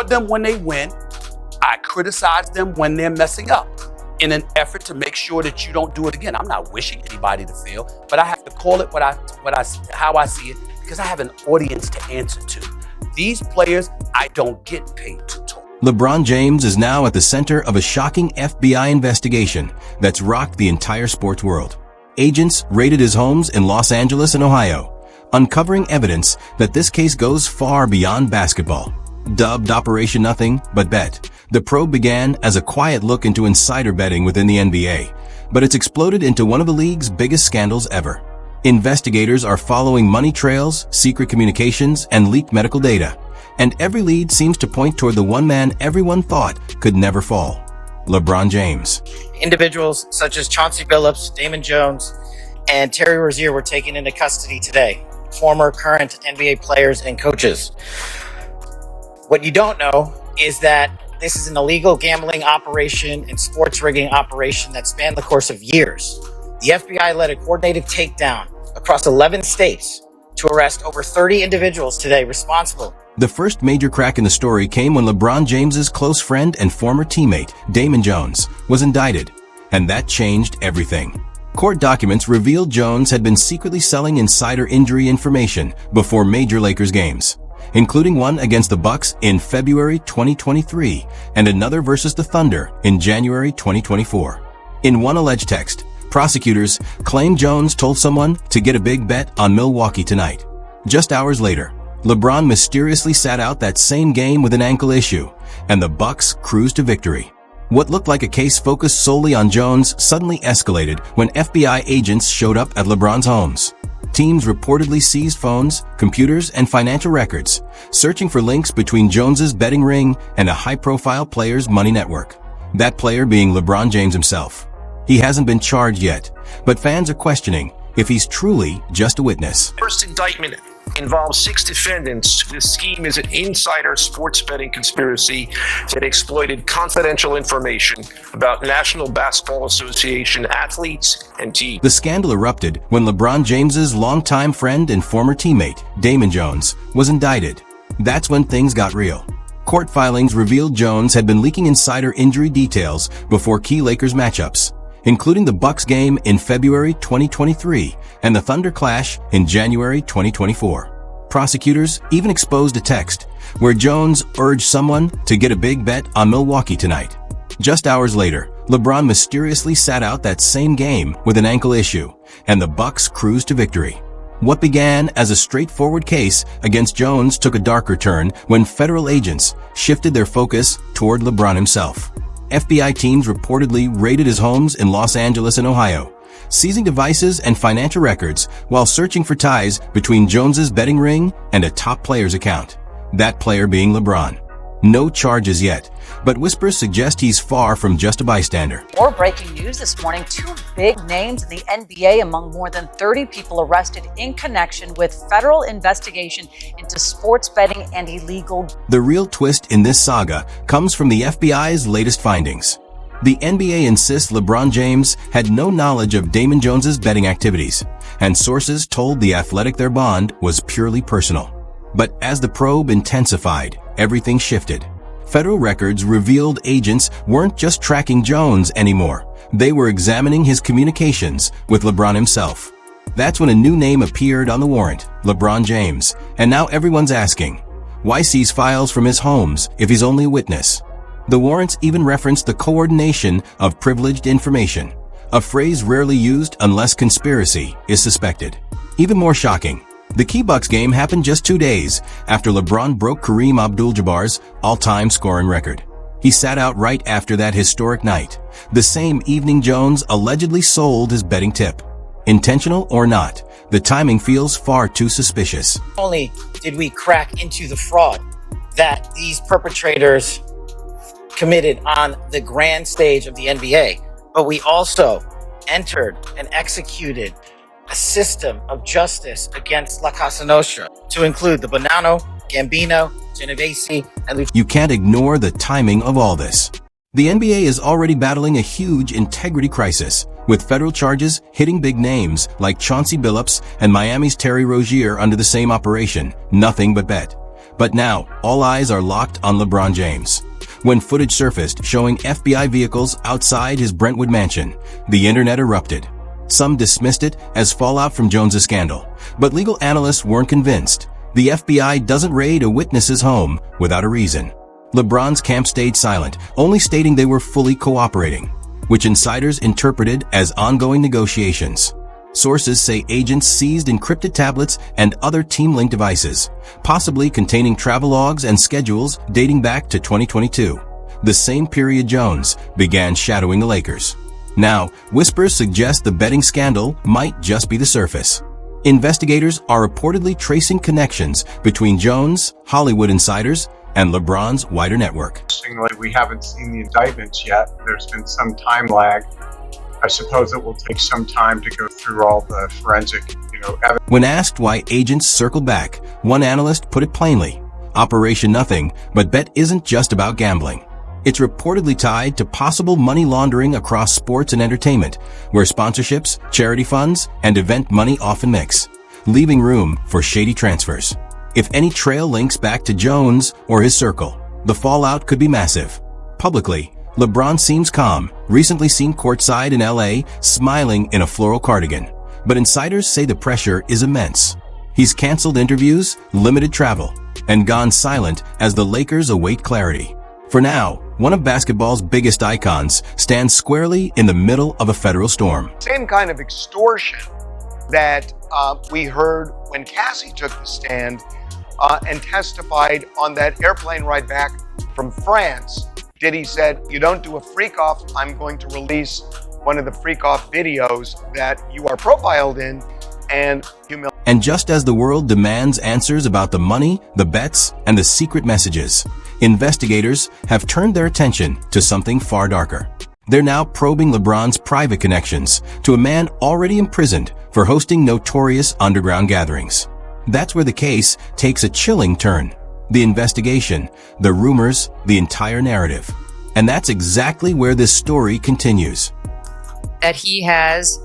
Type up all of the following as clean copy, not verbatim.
for them when they win. I criticize them when they're messing up in an effort to make sure that you don't do it again. I'm not wishing anybody to fail, but I have to call it how I see it, because I have an audience to answer to. These players, I don't get paid to talk. LeBron James is now at the center of a shocking FBI investigation that's rocked the entire sports world. Agents raided his homes in Los Angeles and Ohio, uncovering evidence that this case goes far beyond basketball. Dubbed Operation Nothing But Bet, the probe began as a quiet look into insider betting within the NBA, but it's exploded into one of the league's biggest scandals ever. Investigators are following money trails, secret communications, and leaked medical data, and every lead seems to point toward the one man everyone thought could never fall: LeBron James. Individuals such as Chauncey Billups, Damon Jones, and Terry Rozier were taken into custody today. Former, current NBA players and coaches. What you don't know is that this is an illegal gambling operation and sports rigging operation that spanned the course of years. The FBI led a coordinated takedown across 11 states to arrest over 30 individuals today responsible. The first major crack in the story came when LeBron James's close friend and former teammate, Damon Jones, was indicted, and that changed everything. Court documents revealed Jones had been secretly selling insider injury information before major Lakers games, including one against the Bucks in February 2023 and another versus the Thunder in January 2024. In one alleged text, prosecutors claim Jones told someone to get a big bet on Milwaukee tonight. Just hours later, LeBron mysteriously sat out that same game with an ankle issue, and the Bucks cruised to victory. What looked like a case focused solely on Jones suddenly escalated when FBI agents showed up at LeBron's homes. Teams reportedly seized phones, computers, and financial records, searching for links between Jones's betting ring and a high-profile player's money network. That player being LeBron James himself. He hasn't been charged yet, but fans are questioning if he's truly just a witness. First indictment involves 6 defendants. This scheme is an insider sports betting conspiracy that exploited confidential information about National Basketball Association athletes and teams. The scandal erupted when LeBron James's longtime friend and former teammate, Damon Jones, was indicted. That's when things got real. Court filings revealed Jones had been leaking insider injury details before key Lakers matchups, including the Bucks game in February 2023 and the Thunder clash in January 2024. Prosecutors even exposed a text where Jones urged someone to get a big bet on Milwaukee tonight. Just hours later, LeBron mysteriously sat out that same game with an ankle issue, and the Bucks cruised to victory. What began as a straightforward case against Jones took a darker turn when federal agents shifted their focus toward LeBron himself. FBI teams reportedly raided his homes in Los Angeles and Ohio, seizing devices and financial records while searching for ties between Jones's betting ring and a top player's account, that player being LeBron. No charges yet, but whispers suggest he's far from just a bystander. More breaking news this morning. 2 big names in the NBA among more than 30 people arrested in connection with federal investigation into sports betting and illegal. The real twist in this saga comes from the FBI's latest findings. The NBA insists LeBron James had no knowledge of Damon Jones's betting activities, and sources told The Athletic their bond was purely personal. But as the probe intensified, everything shifted. Federal records revealed agents weren't just tracking Jones anymore. They were examining his communications with LeBron himself. That's when a new name appeared on the warrant, LeBron James. And now everyone's asking, why seize files from his homes if he's only a witness? The warrants even referenced the coordination of privileged information, a phrase rarely used unless conspiracy is suspected. Even more shocking, the key Bucks game happened just 2 days after LeBron broke Kareem Abdul-Jabbar's all-time scoring record. He sat out right after that historic night, the same evening Jones allegedly sold his betting tip. Intentional or not, the timing feels far too suspicious. Not only did we crack into the fraud that these perpetrators committed on the grand stage of the NBA, but we also entered and executed a system of justice against La Casa Nostra, to include the Bonanno, Gambino, Genovese, and You can't ignore the timing of all this. The NBA is already battling a huge integrity crisis, with federal charges hitting big names like Chauncey Billups and Miami's Terry Rozier under the same operation, Nothing But Bet. But now, all eyes are locked on LeBron James. When footage surfaced showing FBI vehicles outside his Brentwood mansion, the internet erupted. Some dismissed it as fallout from Jones's scandal, but legal analysts weren't convinced. The FBI doesn't raid a witness's home without a reason. LeBron's camp stayed silent, only stating they were fully cooperating, which insiders interpreted as ongoing negotiations. Sources say agents seized encrypted tablets and other team-linked devices, possibly containing travelogues and schedules dating back to 2022, the same period Jones began shadowing the Lakers. Now, whispers suggest the betting scandal might just be the surface. Investigators are reportedly tracing connections between Jones, Hollywood insiders, and LeBron's wider network. Interestingly, we haven't seen the indictments yet. There's been some time lag. I suppose it will take some time to go through all the forensic, evidence. When asked why agents circled back, one analyst put it plainly: Operation Nothing But Bet isn't just about gambling. It's reportedly tied to possible money laundering across sports and entertainment, where sponsorships, charity funds, and event money often mix, leaving room for shady transfers. If any trail links back to Jones or his circle, the fallout could be massive. Publicly, LeBron seems calm, recently seen courtside in LA, smiling in a floral cardigan. But insiders say the pressure is immense. He's canceled interviews, limited travel, and gone silent as the Lakers await clarity. For now, one of basketball's biggest icons stands squarely in the middle of a federal storm. Same kind of extortion that we heard when Cassie took the stand and testified on that airplane ride back from France. Diddy said, "You don't do a freak off, I'm going to release one of the freak off videos that you are profiled in and humiliate." And just as the world demands answers about the money, the bets, and the secret messages, investigators have turned their attention to something far darker. They're now probing LeBron's private connections to a man already imprisoned for hosting notorious underground gatherings. That's where the case takes a chilling turn. The investigation, the rumors, the entire narrative. And that's exactly where this story continues. That he has,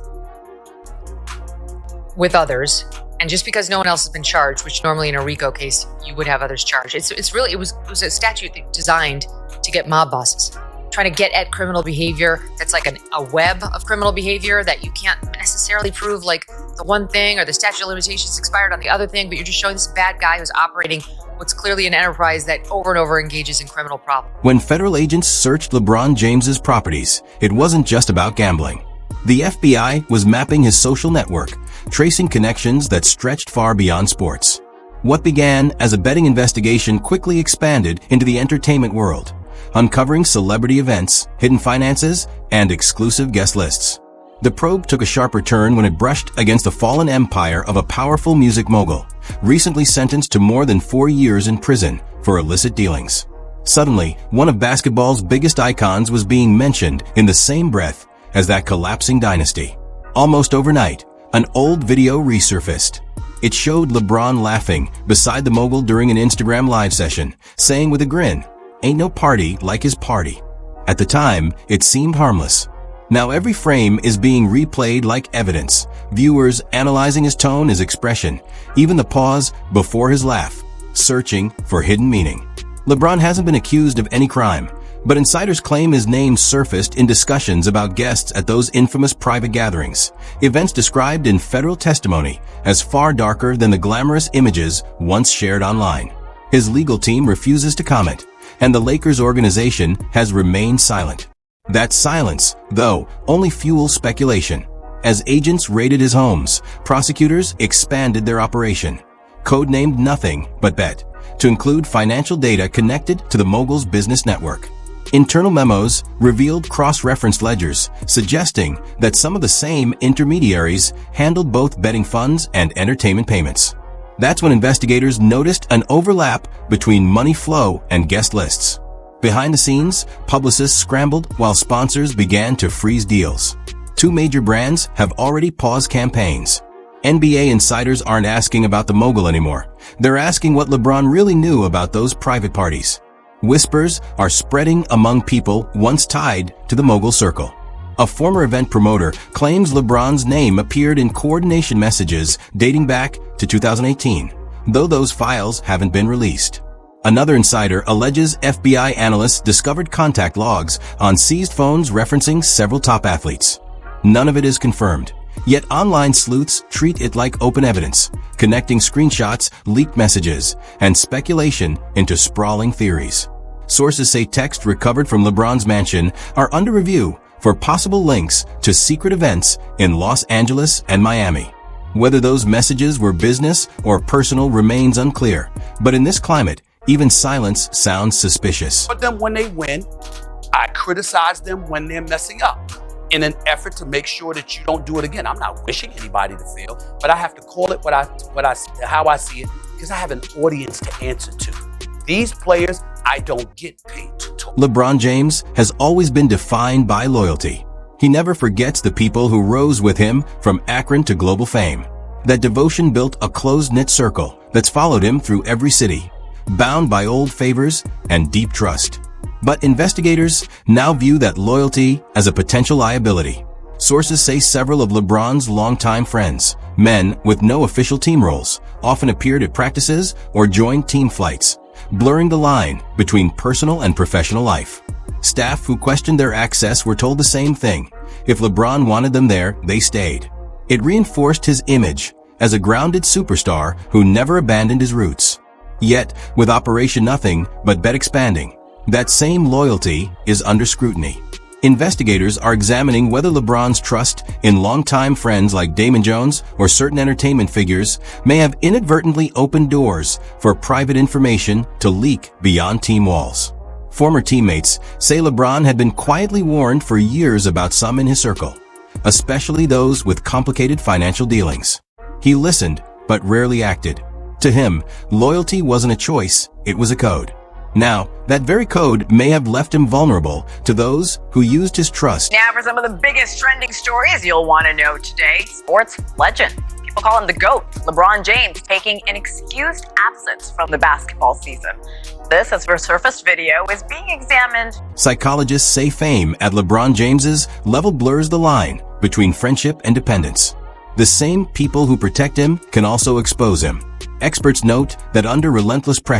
with others, and just because no one else has been charged, which normally in a RICO case, you would have others charged. It was a statute designed to get mob bosses, trying to get at criminal behavior that's like a web of criminal behavior that you can't necessarily prove like the one thing or the statute of limitations expired on the other thing, but you're just showing this bad guy who's operating what's clearly an enterprise that over and over engages in criminal problems. When federal agents searched LeBron James's properties, it wasn't just about gambling. The FBI was mapping his social network, tracing connections that stretched far beyond sports. What began as a betting investigation quickly expanded into the entertainment world, uncovering celebrity events, hidden finances, and exclusive guest lists. The probe took a sharper turn when it brushed against the fallen empire of a powerful music mogul, recently sentenced to more than 4 years in prison for illicit dealings. Suddenly, one of basketball's biggest icons was being mentioned in the same breath as that collapsing dynasty. Almost overnight, an old video resurfaced. It showed LeBron laughing beside the mogul during an Instagram live session, saying with a grin, "Ain't no party like his party." At the time, it seemed harmless. Now every frame is being replayed like evidence, viewers analyzing his tone, his expression, even the pause before his laugh, searching for hidden meaning. LeBron hasn't been accused of any crime, but insiders claim his name surfaced in discussions about guests at those infamous private gatherings, events described in federal testimony as far darker than the glamorous images once shared online. His legal team refuses to comment, and the Lakers organization has remained silent. That silence, though, only fuels speculation. As agents raided his homes, prosecutors expanded their operation, codenamed Nothing But Bet, to include financial data connected to the mogul's business network. Internal memos revealed cross-referenced ledgers, suggesting that some of the same intermediaries handled both betting funds and entertainment payments. That's when investigators noticed an overlap between money flow and guest lists. Behind the scenes, publicists scrambled while sponsors began to freeze deals. 2 major brands have already paused campaigns. NBA insiders aren't asking about the mogul anymore. They're asking what LeBron really knew about those private parties. Whispers are spreading among people once tied to the mogul circle. A former event promoter claims LeBron's name appeared in coordination messages dating back to 2018, though those files haven't been released. Another insider alleges FBI analysts discovered contact logs on seized phones referencing several top athletes. None of it is confirmed, yet online sleuths treat it like open evidence, connecting screenshots, leaked messages, and speculation into sprawling theories. Sources say texts recovered from LeBron's mansion are under review for possible links to secret events in Los Angeles and Miami. Whether those messages were business or personal remains unclear, but in this climate, even silence sounds suspicious. For them when they win, I criticize them when they're messing up in an effort to make sure that you don't do it again. I'm not wishing anybody to fail, but I have to call it how I see it because I have an audience to answer to. These players, I don't get paid to talk. LeBron James has always been defined by loyalty. He never forgets the people who rose with him from Akron to global fame. That devotion built a close-knit circle that's followed him through every city, bound by old favors and deep trust. But investigators now view that loyalty as a potential liability. Sources say several of LeBron's longtime friends, men with no official team roles, often appeared at practices or joined team flights, blurring the line between personal and professional life. Staff who questioned their access were told the same thing. If LeBron wanted them there, they stayed. It reinforced his image as a grounded superstar who never abandoned his roots. Yet, with Operation Nothing But Bet expanding, that same loyalty is under scrutiny. Investigators are examining whether LeBron's trust in longtime friends like Damon Jones or certain entertainment figures may have inadvertently opened doors for private information to leak beyond team walls. Former teammates say LeBron had been quietly warned for years about some in his circle, especially those with complicated financial dealings. He listened, but rarely acted. To him, loyalty wasn't a choice, it was a code. Now, that very code may have left him vulnerable to those who used his trust. Now for some of the biggest trending stories you'll want to know today. Sports legend. People call him the GOAT. LeBron James taking an excused absence from the basketball season. This, as resurfaced video, is being examined. Psychologists say fame at LeBron James's level blurs the line between friendship and dependence. The same people who protect him can also expose him. Experts note that under relentless pressure,